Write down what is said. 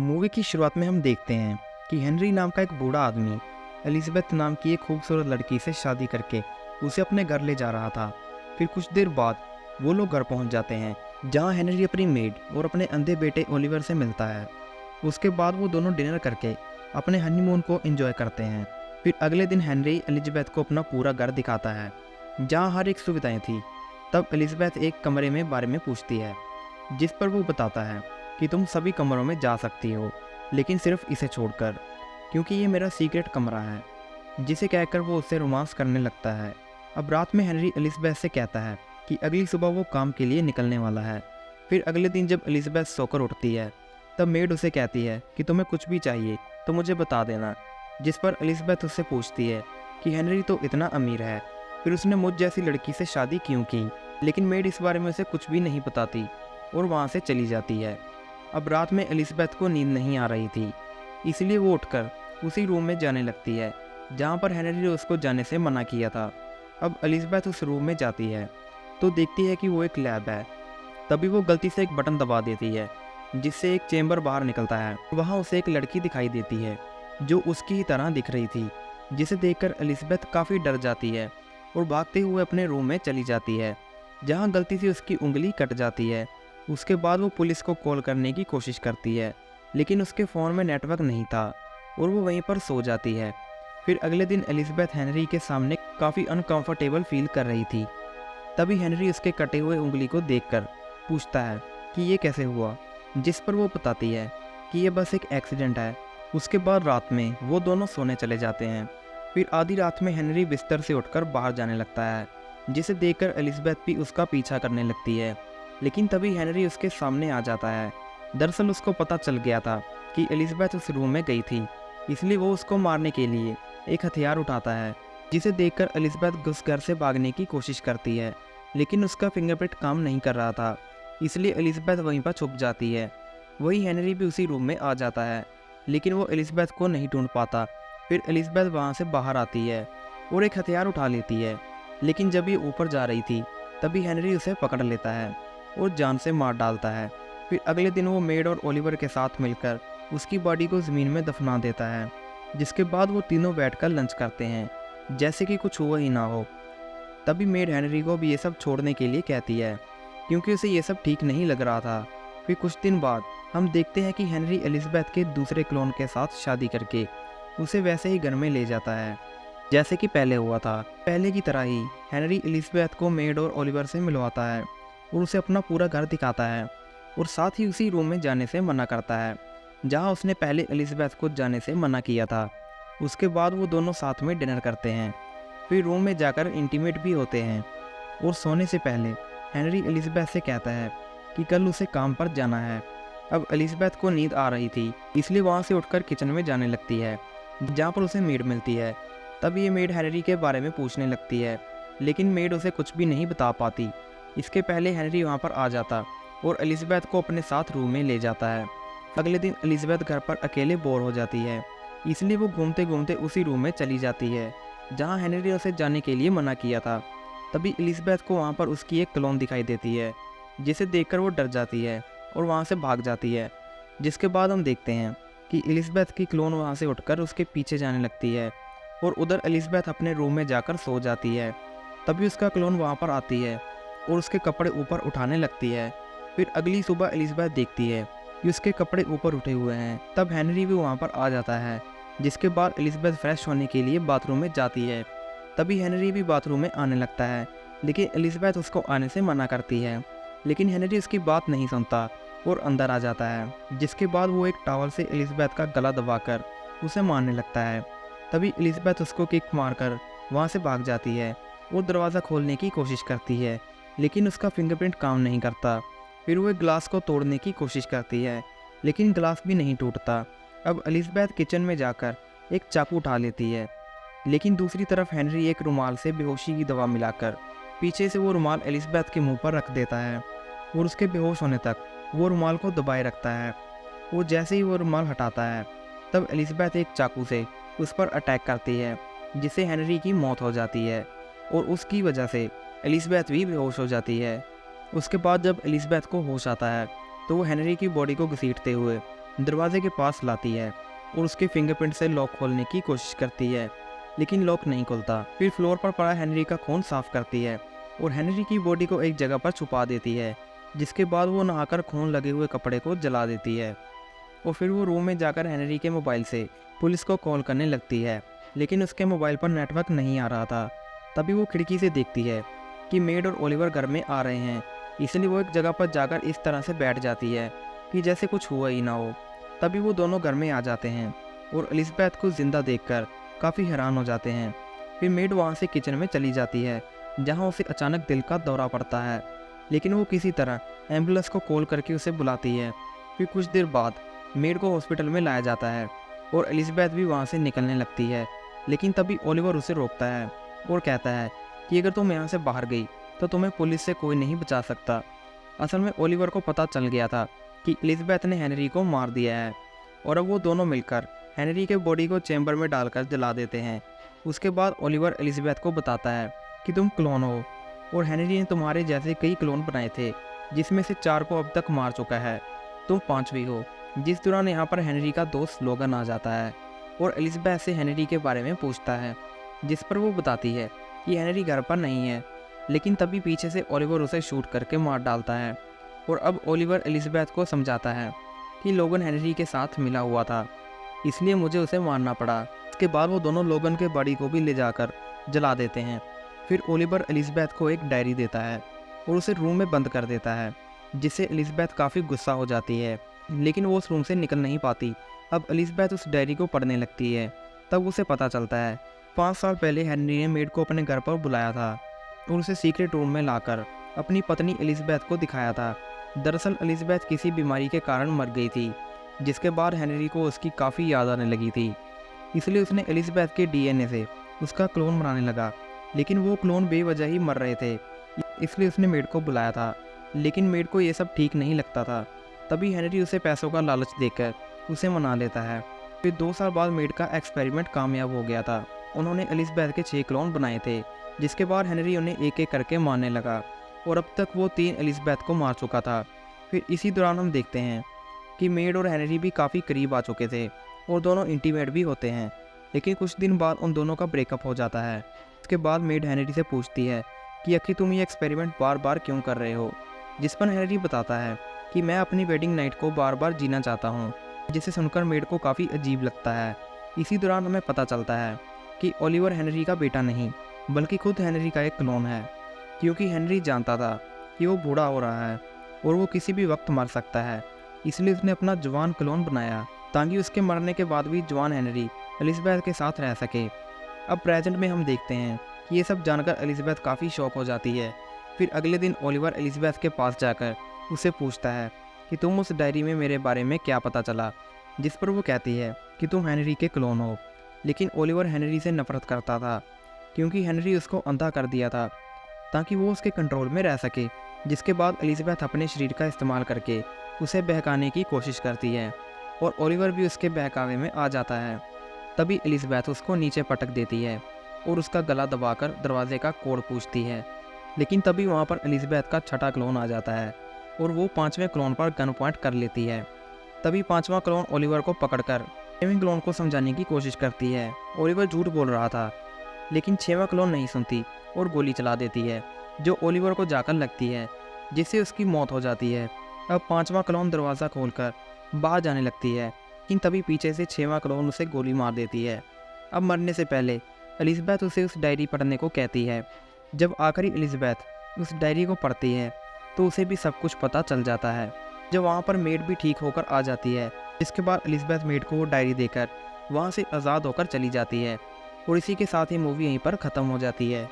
Movie की शुरुआत में हम देखते हैं कि हेनरी नाम का एक बूढ़ा आदमी एलिज़ाबेथ नाम की एक खूबसूरत लड़की से शादी करके उसे अपने घर ले जा रहा था। फिर कुछ देर बाद वो लोग घर पहुंच जाते हैं, जहां हेनरी अपनी मेड और अपने अंधे बेटे ओलिवर से मिलता है। उसके बाद वो दोनों डिनर करके अपने हनीमून को एंजॉय करते हैं। फिर अगले दिन हेनरी एलिज़ाबेथ को अपना पूरा घर दिखाता है, जहाँ हर एक सुविधाएं थी। तब एलिज़ाबेथ एक कमरे में बारे में पूछती है, जिस पर वो बताता है कि तुम सभी कमरों में जा सकती हो, लेकिन सिर्फ इसे छोड़कर, क्योंकि ये मेरा सीक्रेट कमरा है। जिसे कहकर वो उससे रोमांस करने लगता है। अब रात में हेनरी एलिज़ाबेथ से कहता है कि अगली सुबह वो काम के लिए निकलने वाला है। फिर अगले दिन जब एलिज़ाबेथ सोकर उठती है, तब मेड उसे कहती है कि तुम्हें कुछ भी चाहिए तो मुझे बता देना। जिस पर एलिज़ाबेथ उससे पूछती है कि हेनरी तो इतना अमीर है, फिर उसने मुझ जैसी लड़की से शादी क्यों की। लेकिन मेड इस बारे में उसे कुछ भी नहीं बताती और वहाँ से चली जाती है। अब रात में एलिज़ाबेथ को नींद नहीं आ रही थी, इसलिए वो उठकर उसी रूम में जाने लगती है जहाँ पर हेनरी ने उसको जाने से मना किया था। अब एलिज़ाबेथ उस रूम में जाती है तो देखती है कि वो एक लैब है। तभी वो गलती से एक बटन दबा देती है, जिससे एक चेंबर बाहर निकलता है। वहाँ उसे एक लड़की दिखाई देती है जो उसकी ही तरह दिख रही थी, जिसे देखकर एलिज़ाबेथ काफ़ी डर जाती है और भागते हुए अपने रूम में चली जाती है, जहाँ गलती से उसकी उंगली कट जाती है। उसके बाद वो पुलिस को कॉल करने की कोशिश करती है, लेकिन उसके फ़ोन में नेटवर्क नहीं था और वो वहीं पर सो जाती है। फिर अगले दिन एलिज़ाबेथ हेनरी के सामने काफ़ी अनकंफर्टेबल फील कर रही थी। तभी हेनरी उसके कटे हुए उंगली को देखकर पूछता है कि ये कैसे हुआ, जिस पर वो बताती है कि ये बस एक एक्सीडेंट है। उसके बाद रात में वो दोनों सोने चले जाते हैं। फिर आधी रात में हेनरी बिस्तर से उठकर बाहर जाने लगता है, जिसे देखकर एलिज़ाबेथ भी उसका पीछा करने लगती है। लेकिन तभी हेनरी उसके सामने आ जाता है। दरअसल उसको पता चल गया था कि एलिज़ाबेथ उस रूम में गई थी, इसलिए वो उसको मारने के लिए एक हथियार उठाता है, जिसे देखकर एलिज़ाबेथ उस घर से भागने की कोशिश करती है। लेकिन उसका फिंगरप्रिंट काम नहीं कर रहा था, इसलिए एलिज़ाबेथ वहीं पर छुप जाती है। वही हेनरी भी उसी रूम में आ जाता है, लेकिन वो एलिज़ाबेथ को नहीं ढूंढ पाता। फिर एलिज़ाबेथ वहाँ से बाहर आती है और एक हथियार उठा लेती है, लेकिन जब ये ऊपर जा रही थी तभी हेनरी उसे पकड़ लेता है और जान से मार डालता है। फिर अगले दिन वो मेड और ओलिवर के साथ मिलकर उसकी बॉडी को ज़मीन में दफना देता है, जिसके बाद वो तीनों बैठकर लंच करते हैं जैसे कि कुछ हुआ ही ना हो। तभी मेड हेनरी को भी ये सब छोड़ने के लिए कहती है, क्योंकि उसे ये सब ठीक नहीं लग रहा था। फिर कुछ दिन बाद हम देखते हैं कि हेनरी एलिज़ाबेथ के दूसरे क्लोन के साथ शादी करके उसे वैसे ही घर में ले जाता है जैसे कि पहले हुआ था। पहले की तरह ही हेनरी एलिज़ाबेथ को मेड और ओलिवर से मिलवाता है और उसे अपना पूरा घर दिखाता है, और साथ ही उसी रूम में जाने से मना करता है जहां उसने पहले एलिज़ाबेथ को जाने से मना किया था। उसके बाद वो दोनों साथ में डिनर करते हैं, फिर रूम में जाकर इंटीमेट भी होते हैं। और सोने से पहले हेनरी एलिज़ाबेथ से कहता है कि कल उसे काम पर जाना है। अब एलिज़ाबेथ को नींद आ रही थी, इसलिए वहाँ से उठकर किचन में जाने लगती है, जहाँ पर उसे मेड मिलती है। तब ये मेड हेनरी के बारे में पूछने लगती है, लेकिन मेड उसे कुछ भी नहीं बता पाती। इसके पहले हेनरी वहाँ पर आ जाता और एलिज़ाबेथ को अपने साथ रूम में ले जाता है। अगले दिन एलिज़ाबेथ घर पर अकेले बोर हो जाती है, इसलिए वो घूमते घूमते उसी रूम में चली जाती है जहाँ हेनरी ने उसे जाने के लिए मना किया था। तभी एलिज़ाबेथ को वहाँ पर उसकी एक क्लोन दिखाई देती है, जिसे देखकर वो डर जाती है और वहाँ से भाग जाती है। जिसके बाद हम देखते हैं कि एलिज़ाबेथ की क्लोन वहाँ से उठकर उसके पीछे जाने लगती है और उधर एलिज़ाबेथ अपने रूम में जाकर सो जाती है। तभी उसका क्लोन वहाँ पर आती है और उसके कपड़े ऊपर उठाने लगती है। फिर अगली सुबह एलिज़ाबेथ देखती है कि उसके कपड़े ऊपर उठे हुए हैं। तब हेनरी भी वहाँ पर आ जाता है, जिसके बाद एलिज़ाबेथ फ्रेश होने के लिए बाथरूम में जाती है। तभी हेनरी भी बाथरूम में आने लगता है, लेकिन एलिज़ाबेथ उसको आने से मना करती है। लेकिन हेनरी उसकी बात नहीं सुनता और अंदर आ जाता है, जिसके बाद वो एक टॉवल से एलिज़ाबेथ का गला दबाकर उसे मारने लगता है। तभी एलिज़ाबेथ उसको किक मारकर वहाँ से भाग जाती है और दरवाज़ा खोलने की कोशिश करती है, लेकिन उसका फिंगरप्रिंट काम नहीं करता। फिर वो एक ग्लास को तोड़ने की कोशिश करती है, लेकिन ग्लास भी नहीं टूटता। अब एलिज़ाबेथ किचन में जाकर एक चाकू उठा लेती है, लेकिन दूसरी तरफ हेनरी एक रुमाल से बेहोशी की दवा मिलाकर पीछे से वो रुमाल एलिज़ाबेथ के मुंह पर रख देता है और उसके बेहोश होने तक वो रुमाल को दबाए रखता है। वो जैसे ही वो रुमाल हटाता है, तब एलिज़ाबेथ एक चाकू से उस पर अटैक करती है, जिससे हेनरी की मौत हो जाती है और उसकी वजह से एलिज़ाबेथ भी बेहोश हो जाती है। उसके बाद जब एलिज़ाबेथ को होश आता है, तो वो हेनरी की बॉडी को घसीटते हुए दरवाजे के पास लाती है और उसके फिंगरप्रिंट से लॉक खोलने की कोशिश करती है, लेकिन लॉक नहीं खुलता। फिर फ्लोर पर पड़ा हेनरी का खून साफ करती है और हेनरी की बॉडी को एक जगह पर छुपा देती है, जिसके बाद वो नहाकर खून लगे हुए कपड़े को जला देती है। और फिर वो रूम में जाकर हेनरी के मोबाइल से पुलिस को कॉल करने लगती है, लेकिन उसके मोबाइल पर नेटवर्क नहीं आ रहा था। तभी वो खिड़की से देखती है कि मेड और ओलिवर घर में आ रहे हैं, इसलिए वो एक जगह पर जाकर इस तरह से बैठ जाती है कि जैसे कुछ हुआ ही ना हो। तभी वो दोनों घर में आ जाते हैं और एलिज़ाबेथ को जिंदा देखकर काफ़ी हैरान हो जाते हैं। फिर मेड वहाँ से किचन में चली जाती है, जहाँ उसे अचानक दिल का दौरा पड़ता है, लेकिन वो किसी तरह एम्बुलेंस को कॉल करके उसे बुलाती है। फिर कुछ देर बाद मेड को हॉस्पिटल में लाया जाता है और एलिज़ाबेथ भी वहाँ से निकलने लगती है, लेकिन तभी ओलिवर उसे रोकता है और कहता है कि अगर तुम यहाँ से बाहर गई तो तुम्हें पुलिस से कोई नहीं बचा सकता। असल में ओलिवर को पता चल गया था कि एलिज़ाबेथ ने हेनरी को मार दिया है और अब वो दोनों मिलकर हेनरी के बॉडी को चैम्बर में डालकर जला देते हैं। उसके बाद ओलिवर एलिज़ाबेथ को बताता है कि तुम क्लोन हो और हेनरी ने तुम्हारे जैसे कई क्लोन बनाए थे, जिसमें से 4 को अब तक मार चुका है। तुम 5वीं हो। जिस दौरान यहाँ पर हेनरी का दोस्त लोगन आ जाता है और एलिज़ाबेथ से हेनरी के बारे में पूछता है, जिस पर वो बताती है कि हेनरी घर पर नहीं है। लेकिन तभी पीछे से ओलिवर उसे शूट करके मार डालता है और अब ओलिवर एलिज़ाबेथ को समझाता है कि लोगन हेनरी के साथ मिला हुआ था, इसलिए मुझे उसे मारना पड़ा। इसके बाद वो दोनों लोगन के बॉडी को भी ले जाकर जला देते हैं। फिर ओलिवर एलिज़ाबेथ को एक डायरी देता है और उसे रूम में बंद कर देता है, जिससे एलिज़ाबेथ काफ़ी गुस्सा हो जाती है, लेकिन वो उस रूम से निकल नहीं पाती। अब एलिज़ाबेथ उस डायरी को पढ़ने लगती है। तब उसे पता चलता है 5 साल पहले हेनरी ने मेड को अपने घर पर बुलाया था और उसे सीक्रेट रूम में लाकर अपनी पत्नी एलिज़ाबेथ को दिखाया था। दरअसल एलिज़ाबेथ किसी बीमारी के कारण मर गई थी, जिसके बाद हेनरी को उसकी काफ़ी याद आने लगी थी, इसलिए उसने एलिज़ाबेथ के डीएनए से उसका क्लोन बनाने लगा। लेकिन वो क्लोन बेवजह ही मर रहे थे, इसलिए उसने मेड को बुलाया था, लेकिन मेड को ये सब ठीक नहीं लगता था। तभी हेनरी उसे पैसों का लालच देकर उसे मना लेता है। फिर 2 साल बाद मेड का एक्सपेरिमेंट कामयाब हो गया था। उन्होंने एलिज़ाबेथ के 6 क्लोन बनाए थे, जिसके बाद हेनरी उन्हें एक एक करके मारने लगा और अब तक वो 3 एलिज़ाबेथ को मार चुका था। फिर इसी दौरान हम देखते हैं कि मेड और हेनरी भी काफ़ी करीब आ चुके थे और दोनों इंटीमेट भी होते हैं, लेकिन कुछ दिन बाद उन दोनों का ब्रेकअप हो जाता है। उसके बाद मेड हेनरी से पूछती है कि आखिर तुम ये एक्सपेरिमेंट बार बार क्यों कर रहे हो, जिस पर हेनरी बताता है कि मैं अपनी वेडिंग नाइट को बार बार जीना चाहता हूँ, जिसे सुनकर मेड को काफ़ी अजीब लगता है। इसी दौरान हमें पता चलता है कि ओलिवर हेनरी का बेटा नहीं, बल्कि खुद हेनरी का एक क्लोन है, क्योंकि हेनरी जानता था कि वो बूढ़ा हो रहा है और वो किसी भी वक्त मर सकता है, इसलिए उसने अपना जवान क्लोन बनाया ताकि उसके मरने के बाद भी जवान हेनरी एलिज़ाबेथ के साथ रह सके। अब प्रेजेंट में हम देखते हैं कि ये सब जानकर एलिज़ाबेथ काफ़ी शॉक हो जाती है। फिर अगले दिन ओलिवर एलिज़ाबेथ के पास जाकर उससे पूछता है कि तुम उस डायरी में मेरे बारे में क्या पता चला, जिस पर वो कहती है कि तुम हेनरी के क्लोन हो। लेकिन ओलिवर हेनरी से नफरत करता था, क्योंकि हेनरी उसको अंधा कर दिया था ताकि वो उसके कंट्रोल में रह सके। जिसके बाद एलिज़ाबेथ अपने शरीर का इस्तेमाल करके उसे बहकाने की कोशिश करती है और ओलिवर भी उसके बहकावे में आ जाता है। तभी एलिज़ाबेथ उसको नीचे पटक देती है और उसका गला दबाकर दरवाजे का कोड पूछती है। लेकिन तभी वहाँ पर एलिज़ाबेथ का 6ठा क्लोन आ जाता है और वो 5वें क्लोन पर गन पॉइंट कर लेती है। तभी 5वां क्लोन ओलिवर को पकड़कर 6वें क्लोन को समझाने की कोशिश करती है। ओलिवर झूठ बोल रहा था, लेकिन 6वां क्लोन नहीं सुनती और गोली चला देती है, जो ओलिवर को जाकर लगती है, जिससे उसकी मौत हो जाती है। अब 5वां क्लोन दरवाज़ा खोलकर बाहर जाने लगती है, लेकिन तभी पीछे से 6वां क्लोन उसे गोली मार देती है। अब मरने से पहले एलिज़ाबेथ उसे उस डायरी पढ़ने को कहती है। जब आखिरी एलिज़ाबेथ उस डायरी को पढ़ती है तो उसे भी सब कुछ पता चल जाता है। जब वहाँ पर मेड भी ठीक होकर आ जाती है, इसके बाद एलिज़ाबेथ मेड को वो डायरी देकर वहाँ से आज़ाद होकर चली जाती है और इसी के साथ ही मूवी यहीं पर ख़त्म हो जाती है।